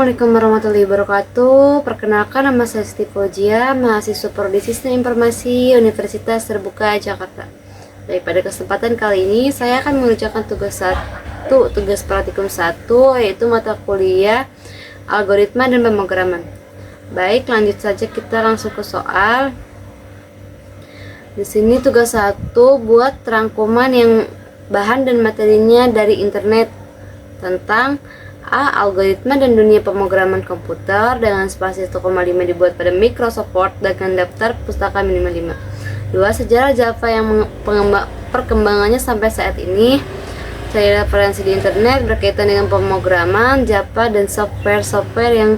Assalamualaikum warahmatullahi wabarakatuh. Perkenalkan, nama saya Siti Fauzia, mahasiswa Prodi Sistem Informasi Universitas Terbuka Jakarta. Baik, pada kesempatan kali ini saya akan mengerjakan tugas praktikum 1, yaitu mata kuliah Algoritma dan Pemrograman. Baik, lanjut saja, kita langsung ke soal. Di sini tugas 1, buat rangkuman yang bahan dan materinya dari internet tentang algoritma dan dunia pemrograman komputer dengan spasi 1,5 dibuat pada Microsoft Word dengan daftar pustaka minimal 5. 2. Sejarah Java yang perkembangannya sampai saat ini. Cari referensi di internet berkaitan dengan pemrograman Java dan software yang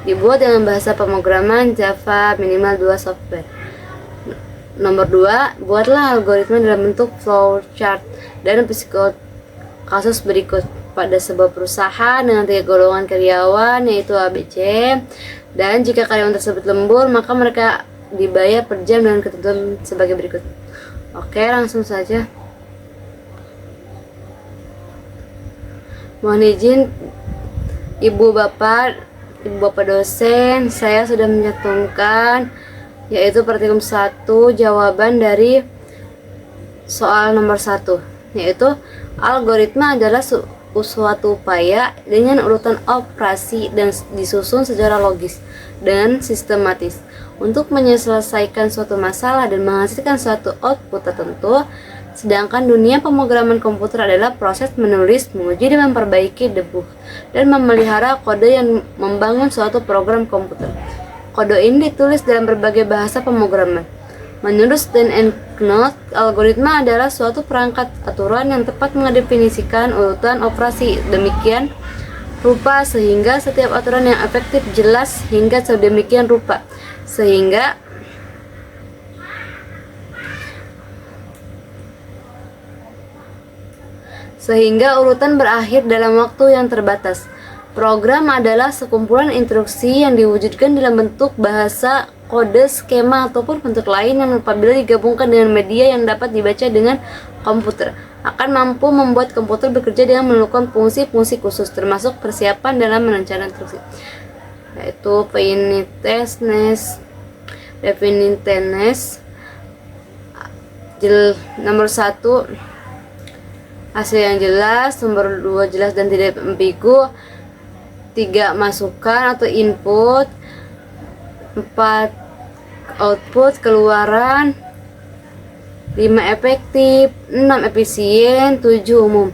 dibuat dengan bahasa pemrograman Java minimal 2 software. Nomor 2, buatlah algoritma dalam bentuk flowchart dan kasus berikut. Pada sebuah perusahaan dengan 3 golongan karyawan, yaitu ABC, dan jika karyawan tersebut lembur, maka mereka dibayar per jam dengan ketentuan sebagai berikut. Oke, langsung saja. Mohon izin Ibu Bapak dosen, saya sudah mencantumkan yaitu praktikum 1 jawaban dari soal nomor 1, yaitu algoritma adalah suatu upaya dengan urutan operasi dan disusun secara logis dan sistematis untuk menyelesaikan suatu masalah dan menghasilkan suatu output tertentu. Sedangkan dunia pemrograman komputer adalah proses menulis, menguji dan memperbaiki debug dan memelihara kode yang membangun suatu program komputer. Kode ini ditulis dalam berbagai bahasa pemrograman. Menurut Stein and Knott, algoritma adalah suatu perangkat aturan yang tepat mendefinisikan urutan operasi demikian rupa sehingga setiap aturan yang efektif jelas hingga sedemikian rupa sehingga urutan berakhir dalam waktu yang terbatas. Program adalah sekumpulan instruksi yang diwujudkan dalam bentuk bahasa, kode, skema, ataupun bentuk lain yang apabila digabungkan dengan media yang dapat dibaca dengan komputer akan mampu membuat komputer bekerja dengan melakukan fungsi-fungsi khusus, termasuk persiapan dalam merencanakan instruksi, yaitu definiteness. Nomor 1, hasil yang jelas. Nomor 2, jelas dan tidak ambigu. 3, masukan atau input. 4, output, keluaran. 5, efektif. 6, efisien. 7, umum.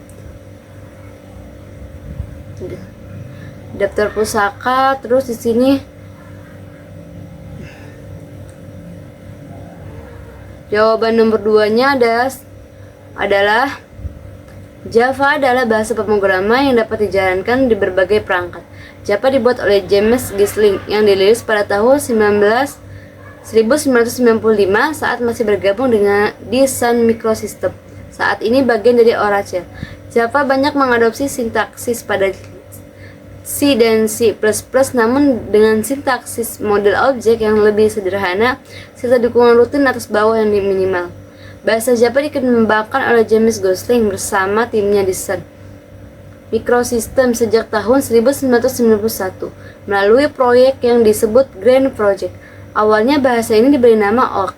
Daftar pusaka. Terus di sini jawaban nomor 2-nya adalah Java adalah bahasa pemrograman yang dapat dijalankan di berbagai perangkat. Java dibuat oleh James Gissling yang dirilis pada tahun 1995 saat masih bergabung di Sun Microsystems. Saat ini bagian dari Oracle. Java banyak mengadopsi sintaksis pada C dan C++, namun dengan sintaksis model objek yang lebih sederhana serta dukungan rutin atas bawah yang minimal. Bahasa Java dikembangkan oleh James Gissling bersama timnya di Sun Microsystems sejak tahun 1991 melalui proyek yang disebut Grand Project. Awalnya bahasa ini diberi nama Orc,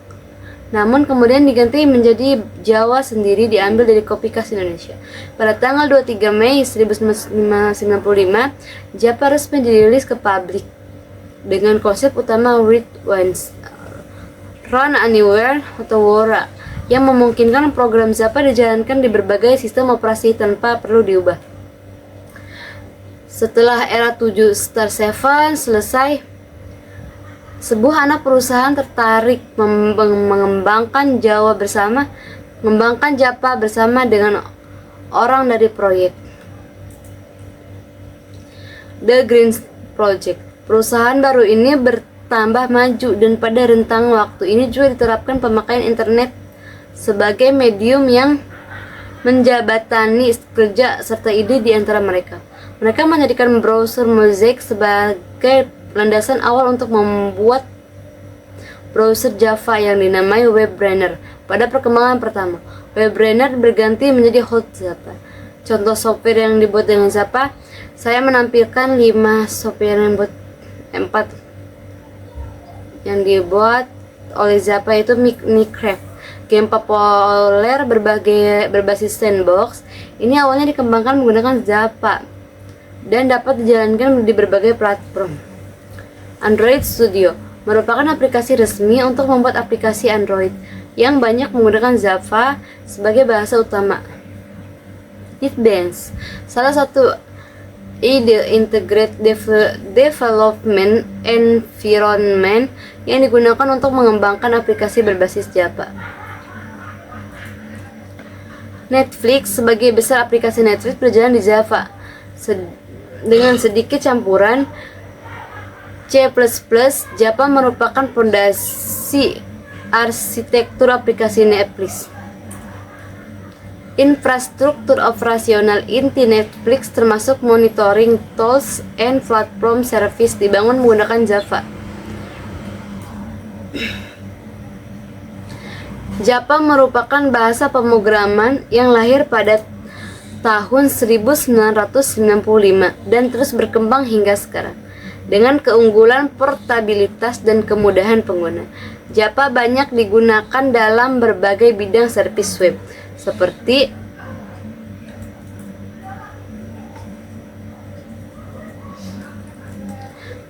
namun kemudian diganti menjadi Java sendiri, diambil dari kopi khas Indonesia. Pada tanggal 23 Mei 1995, Java resmi dirilis ke publik dengan konsep utama Read Once, Run Anywhere atau WORA, yang memungkinkan program Java dijalankan di berbagai sistem operasi tanpa perlu diubah. Setelah era 7 Star 7 selesai, sebuah anak perusahaan tertarik mengembangkan Java bersama dengan orang dari proyek The Green Project. Perusahaan baru ini bertambah maju dan pada rentang waktu ini juga diterapkan pemakaian internet sebagai medium yang menjabatani kerja serta ide di antara mereka. Mereka menjadikan browser Mosaic sebagai landasan awal untuk membuat browser Java yang dinamai WebRunner. Pada perkembangan pertama, WebRunner berganti menjadi Hot Java. Contoh software yang dibuat dengan Java, Saya menampilkan 5 software yang 4 yang dibuat oleh Zappa, itu Minecraft, game populer berbasis sandbox. Ini awalnya dikembangkan menggunakan Zappa dan dapat dijalankan di berbagai platform. Android Studio merupakan aplikasi resmi untuk membuat aplikasi Android yang banyak menggunakan Java sebagai bahasa utama. NetBeans, salah satu ide integrated development environment yang digunakan untuk mengembangkan aplikasi berbasis Java. Netflix, sebagai besar aplikasi Netflix berjalan di Java dengan sedikit campuran C++. Java merupakan fondasi arsitektur aplikasi Netflix. Infrastruktur operasional inti Netflix termasuk monitoring tools and platform service dibangun menggunakan Java. Java merupakan bahasa pemrograman yang lahir pada tahun 1995 dan terus berkembang hingga sekarang. Dengan keunggulan portabilitas dan kemudahan pengguna, Java banyak digunakan dalam berbagai bidang servis web seperti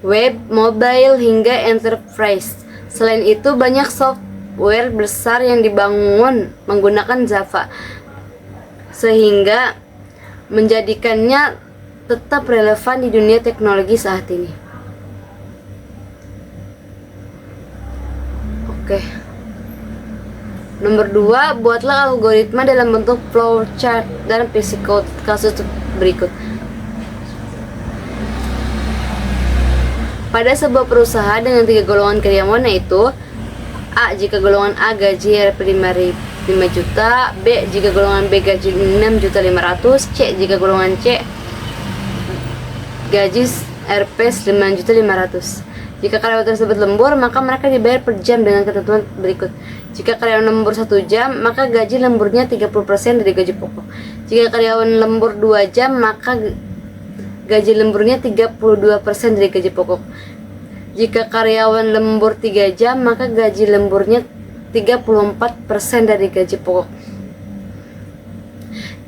web, mobile, hingga enterprise. Selain itu, banyak software besar yang dibangun menggunakan Java, sehingga menjadikannya tetap relevan di dunia teknologi saat ini. Oke. Nomor 2, buatlah algoritma dalam bentuk flowchart dan physical kasus berikut. Pada sebuah perusahaan dengan 3 golongan karyawan, yaitu A. Jika golongan A gaji Rp 5 juta, B. Jika golongan B gaji Rp6.500.000, C. Jika golongan C gaji Rp 9.500.000. Jika karyawan tersebut lembur, maka mereka dibayar per jam dengan ketentuan berikut. Jika karyawan lembur 1 jam, maka gaji lemburnya 30% dari gaji pokok. Jika karyawan lembur 2 jam, maka gaji lemburnya 32% dari gaji pokok. Jika karyawan lembur 3 jam, maka gaji lemburnya 34% dari gaji pokok.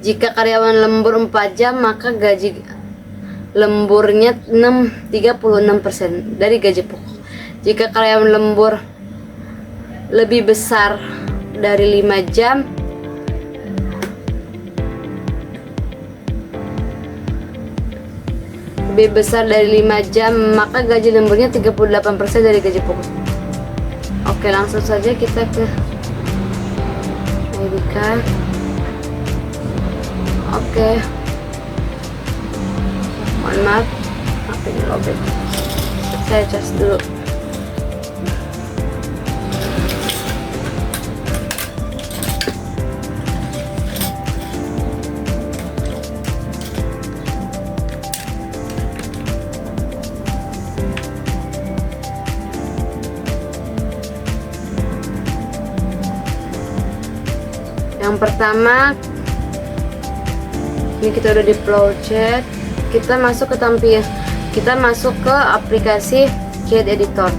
Jika karyawan lembur 4 jam, maka gaji lemburnya 36% dari gaji pokok. Jika karyawan lembur lebih besar dari 5 jam, maka gaji lemburnya 38% dari gaji pokok. Oke, langsung saja kita ke Amerika. Oke. Mohon maaf, HP-nya lobet. Saya cas dulu. Yang pertama, ini kita udah di flowchart. Kita masuk ke aplikasi CAD editor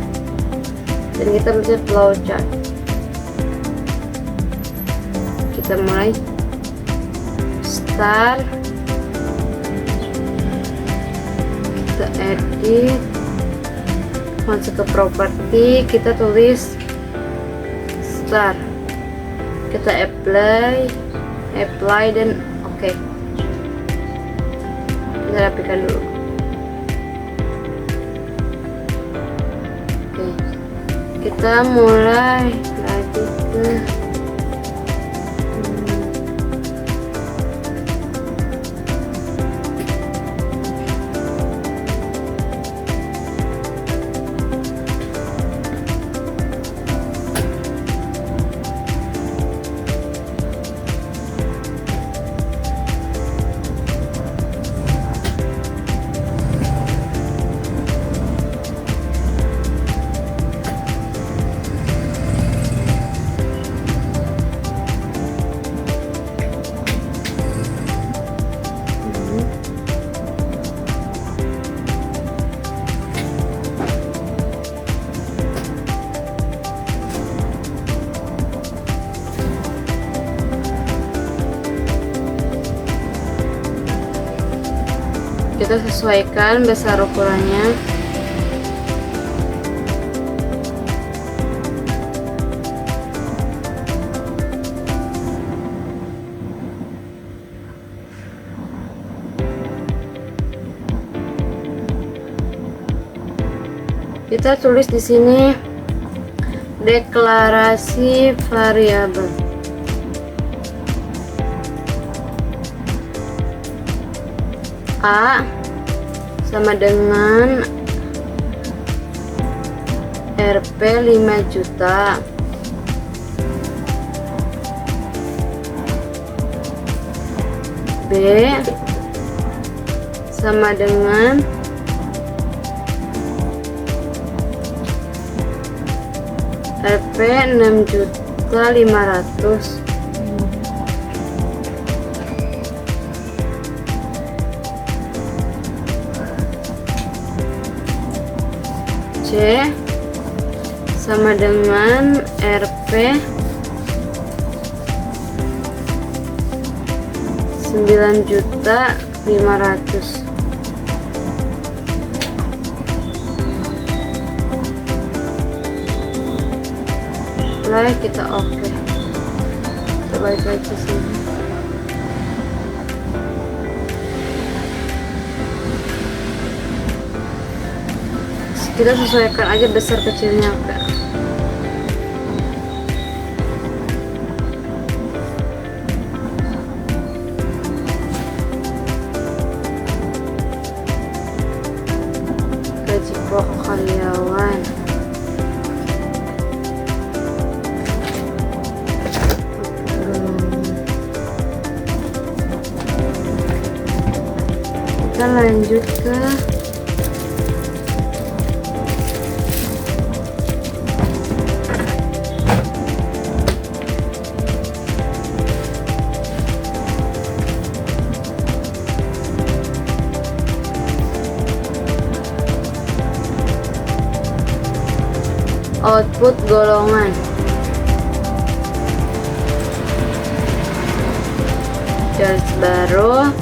dan kita mencet flowchart. Kita mulai start, kita edit, masuk ke properti, kita tulis start, kita apply dan oke. Kita rapikan dulu. Oke. Kita mulai lagi ke kita sesuaikan besar ukurannya. Kita tulis di sini deklarasi variabel. A sama dengan Rp 5 juta. B sama dengan Rp 6.500.000. C sama dengan Rp 9.500.000. Mulai kita oke. Kita balik lagi ke sini. Kita sesuaikan aja besar kecilnya, oke. Gaji pokok karyawan. Kita lanjut ke output golongan. Garis baru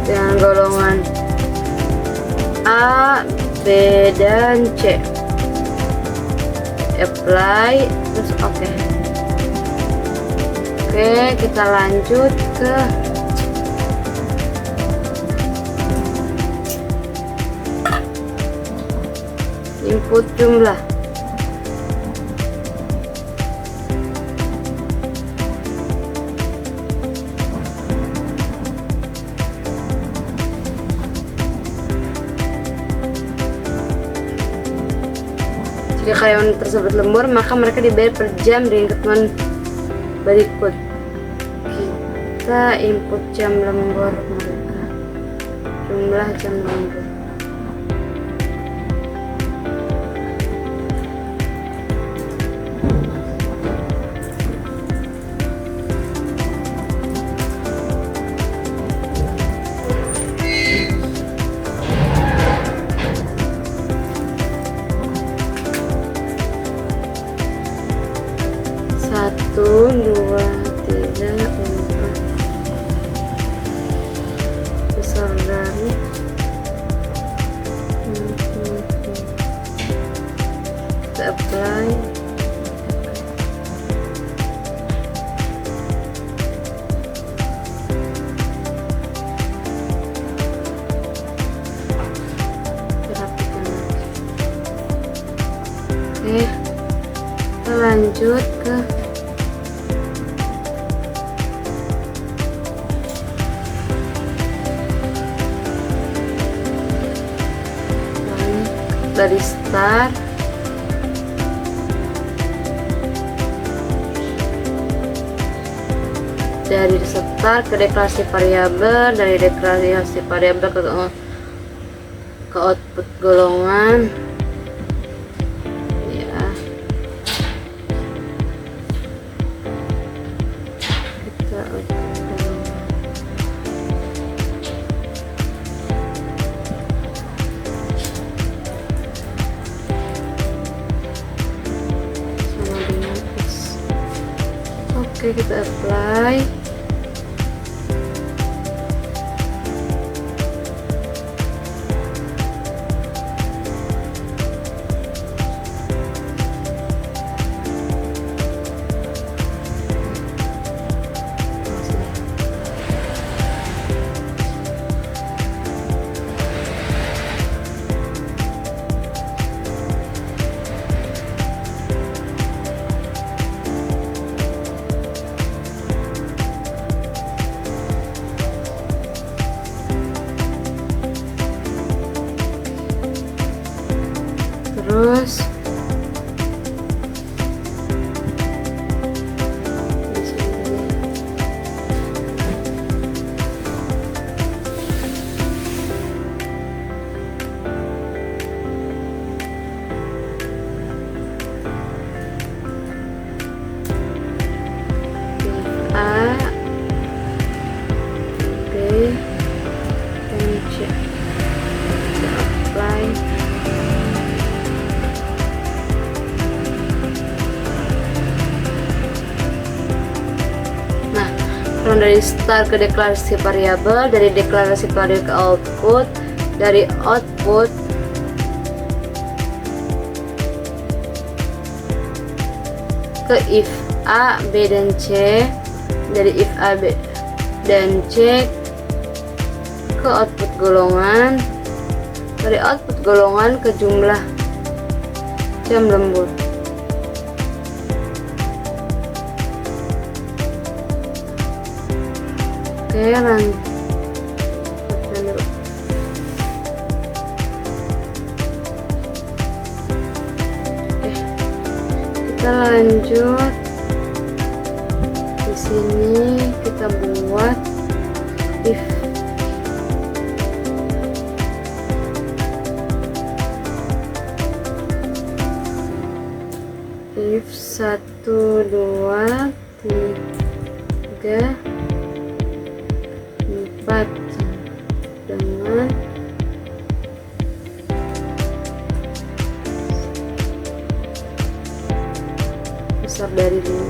dengan golongan A, B, dan C. Apply, terus oke. Oke, kita lanjut ke input jumlah. Jika karyawan tersebut lembur, maka mereka dibayar per jam dengan ketentuan berikut. Kita input jam lembur mereka, jumlah jam lembur. Satu, dua, tiga, empat. Besar dari kita apply. Rapikan lagi. Oke, kita lanjut ke dari start ke deklarasi variabel, dari deklarasi variabel ke output golongan ya. Kita output golongan. Oke, kita apply. terus di sini. A, B, dan C. Kita apply. Nah, kalau dari start ke deklarasi variabel, dari deklarasi variabel ke output, dari output ke if A, B, dan C, dari if A, B, dan C ke output golongan, dari output golongan ke jumlah jam lembur. Oke, kita lanjut. Di sini kita buat if if 1, 2, 3, 4 dengan besar dari 5.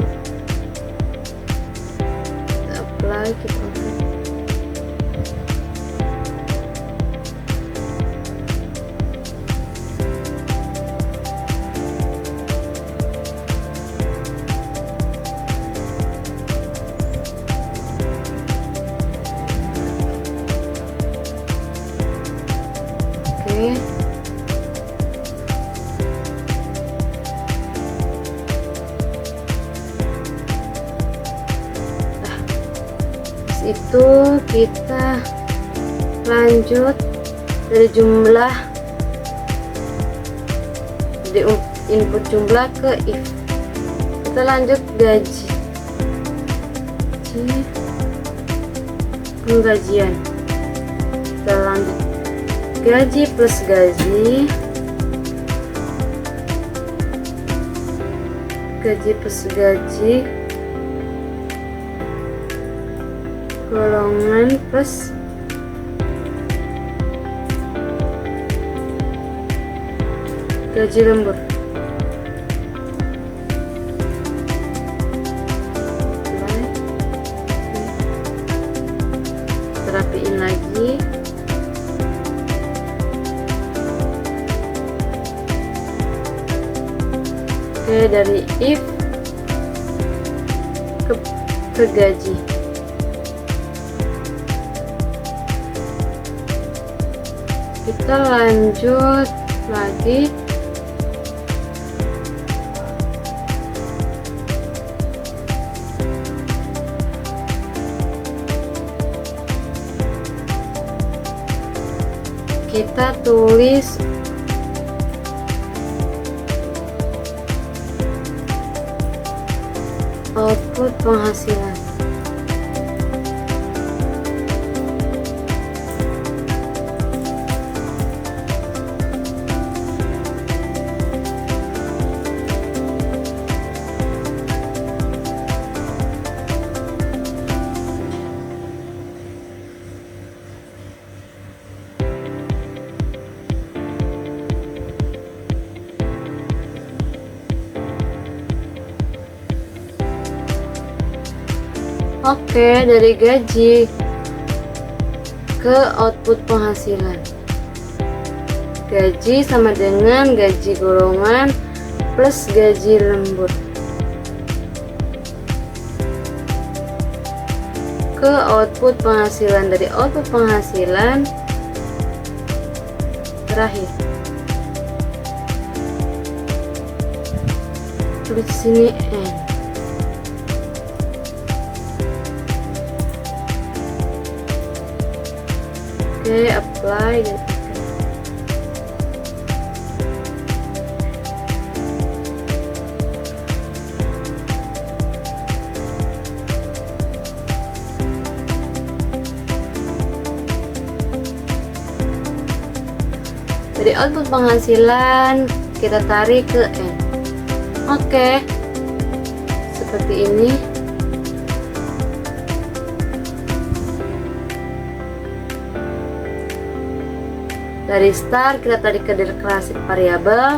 Kita apply, kita apply. Oke. Itu kita lanjut dari jumlah, dari input jumlah ke if. Kita lanjut gaji, penggajian. Kita lanjut gaji plus gaji, gaji plus gaji, golongan plus gaji lembur. Rapiin lagi. Oke, dari if ke gaji. Kita lanjut lagi. Kita tulis output penghasilan. Oke, dari gaji ke output penghasilan. Gaji sama dengan gaji golongan plus gaji lembur. Ke output penghasilan, dari output penghasilan terakhir. Tulis di sini N. Oke, apply dan output penghasilan kita tarik ke N. Oke, seperti ini. Dari start kita tarik ke deklarasi variabel,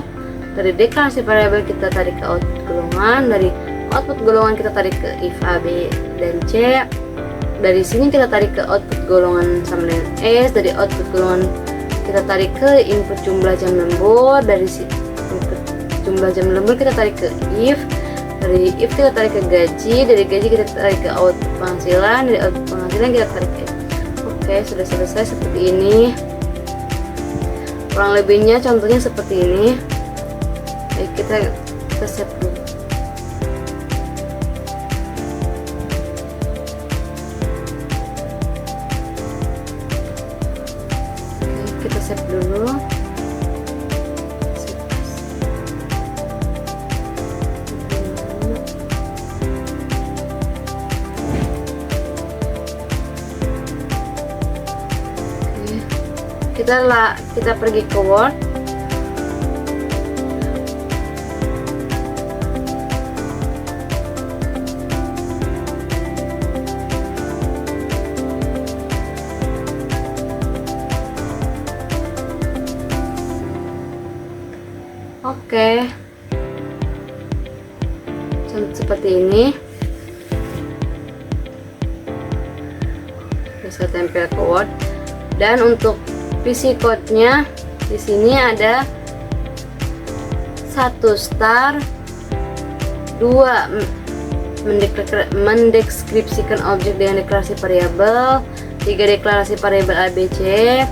dari deklarasi variabel kita tarik ke output golongan, dari output golongan kita tarik ke if A, B, dan C. Dari sini kita tarik ke output golongan sama dengan S, dari output golongan kita tarik ke input jumlah jam lembur, dari input jumlah jam lembur kita tarik ke if, dari if kita tarik ke gaji, dari gaji kita tarik ke output penghasilan, dari output penghasilan kita tarik ke Oke, sudah selesai seperti ini. Kurang lebihnya contohnya seperti ini. Baik, kita save dulu. Oke, kita save dulu. Kita pergi ke Word. Oke, seperti ini. Bisa tempel ke Word. Dan untuk PC code-nya di sini ada 1 star, 2 mendeskripsikan objek dengan deklarasi variabel, 3 deklarasi variabel ABC,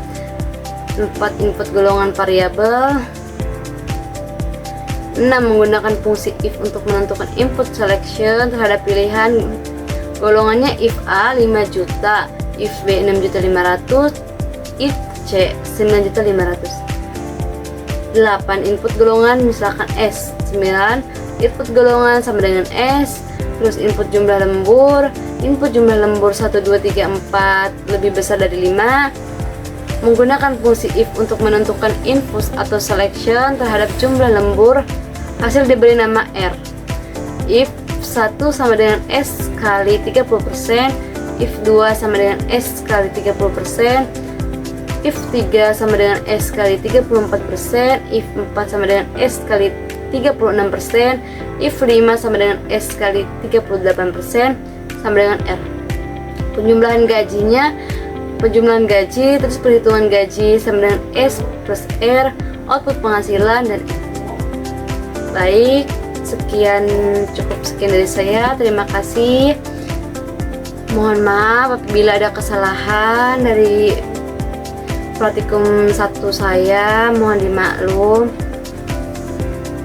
4 input golongan variabel, 6 menggunakan fungsi if untuk menentukan input selection terhadap pilihan golongannya if A 5 juta, if B 6.500.000, if C 9.500.000. 8 input golongan misalkan S. 9 input golongan sama dengan S, terus input jumlah lembur 1, 2, 3, 4 lebih besar dari 5, menggunakan fungsi if untuk menentukan input atau selection terhadap jumlah lembur, hasil diberi nama R. If 1 sama dengan S kali 30%, if 2 sama dengan S kali 30%, if 3 sama dengan S kali 34%, if 4 sama dengan S kali 36%, if 5 sama dengan S kali 38% sama dengan R. Penjumlahan gaji, terus perhitungan gaji sama dengan S plus R, output penghasilan, dan baik, cukup sekian dari saya. Terima kasih. Mohon maaf apabila ada kesalahan dari praktikum 1 saya, mohon dimaklum.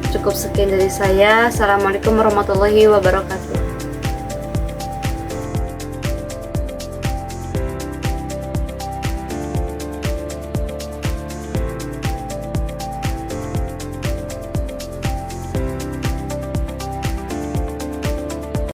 Cukup sekian dari saya. Assalamualaikum warahmatullahi wabarakatuh.